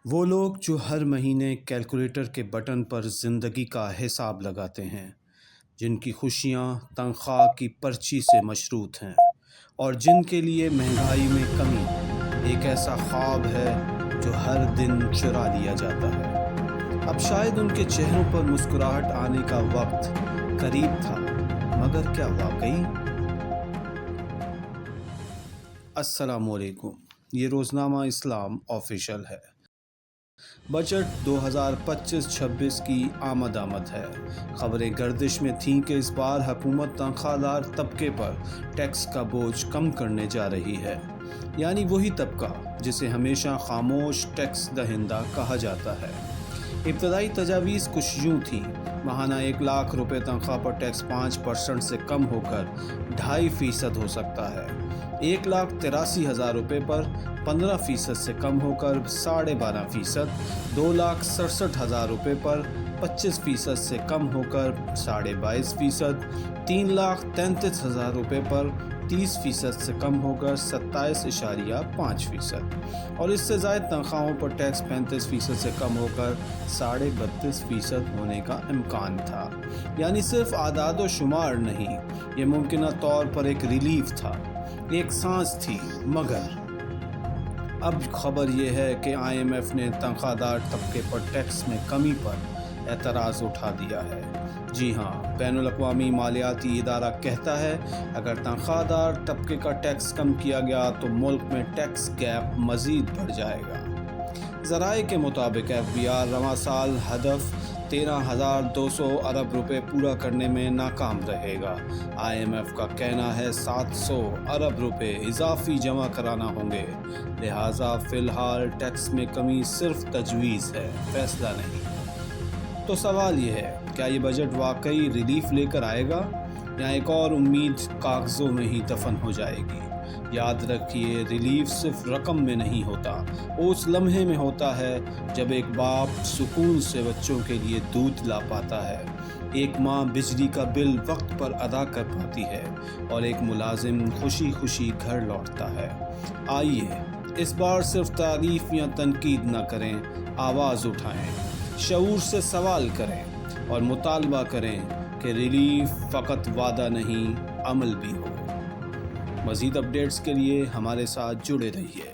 وہ لوگ جو ہر مہینے کیلکولیٹر کے بٹن پر زندگی کا حساب لگاتے ہیں، جن کی خوشیاں تنخواہ کی پرچی سے مشروط ہیں، اور جن کے لیے مہنگائی میں کمی ایک ایسا خواب ہے جو ہر دن چرا لیا جاتا ہے۔ اب شاید ان کے چہروں پر مسکراہٹ آنے کا وقت قریب تھا، مگر کیا واقعی؟ السلام علیکم، یہ روزنامہ اسلام آفیشل ہے۔ بجٹ 2025-26 کی آمد ہے۔ خبریں گردش میں تھیں کہ اس بار حکومت تنخواہ دار طبقے پر ٹیکس کا بوجھ کم کرنے جا رہی ہے، یعنی وہی طبقہ جسے ہمیشہ خاموش ٹیکس دہندہ کہا جاتا ہے۔ ابتدائی تجاویز کچھ یوں تھیں: ماہانہ 1 لاکھ روپے تنخواہ پر ٹیکس 5% سے کم ہو کر 2.5% ہو سکتا ہے، 1,83,000 روپے پر 15% سے کم ہو کر 12.5%، 2,67,000 روپے پر 25% سے کم ہو کر 22.5%، 3,33,000 روپے پر 30% سے کم ہو کر 27.5%، اور اس سے زائد تنخواہوں پر ٹیکس 35% سے کم ہو کر 32.5% ہونے کا امکان تھا۔ یعنی صرف اعداد و شمار نہیں، یہ ممکنہ طور پر ایک ریلیف تھا، ایک سانس تھی۔ مگر اب خبر یہ ہے کہ IMF نے تنخواہ دار طبقے پر ٹیکس میں کمی پر اعتراض اٹھا دیا ہے۔ جی ہاں، بین الاقوامی مالیاتی ادارہ کہتا ہے اگر تنخواہ دار طبقے کا ٹیکس کم کیا گیا تو ملک میں ٹیکس گیپ مزید بڑھ جائے گا۔ ذرائع کے مطابق FBR رواں سال ہدف 13,200 ارب روپے پورا کرنے میں ناکام رہے گا۔ IMF کا کہنا ہے 700 ارب روپے اضافی جمع کرانا ہوں گے، لہٰذا فی الحال ٹیکس میں کمی صرف تجویز ہے، فیصلہ نہیں۔ تو سوال یہ ہے، کیا یہ بجٹ واقعی ریلیف لے کر آئے گا، یا ایک اور امید کاغذوں میں ہی دفن ہو جائے گی؟ یاد رکھیے، ریلیف صرف رقم میں نہیں ہوتا، اس لمحے میں ہوتا ہے جب ایک باپ سکون سے بچوں کے لیے دودھ لا پاتا ہے، ایک ماں بجلی کا بل وقت پر ادا کر پاتی ہے، اور ایک ملازم خوشی خوشی گھر لوٹتا ہے۔ آئیے اس بار صرف تعریف یا تنقید نہ کریں، آواز اٹھائیں، شعور سے سوال کریں، اور مطالبہ کریں کہ ریلیف فقط وعدہ نہیں، عمل بھی ہو۔ مزید اپڈیٹس کے لیے ہمارے ساتھ جڑے رہیے۔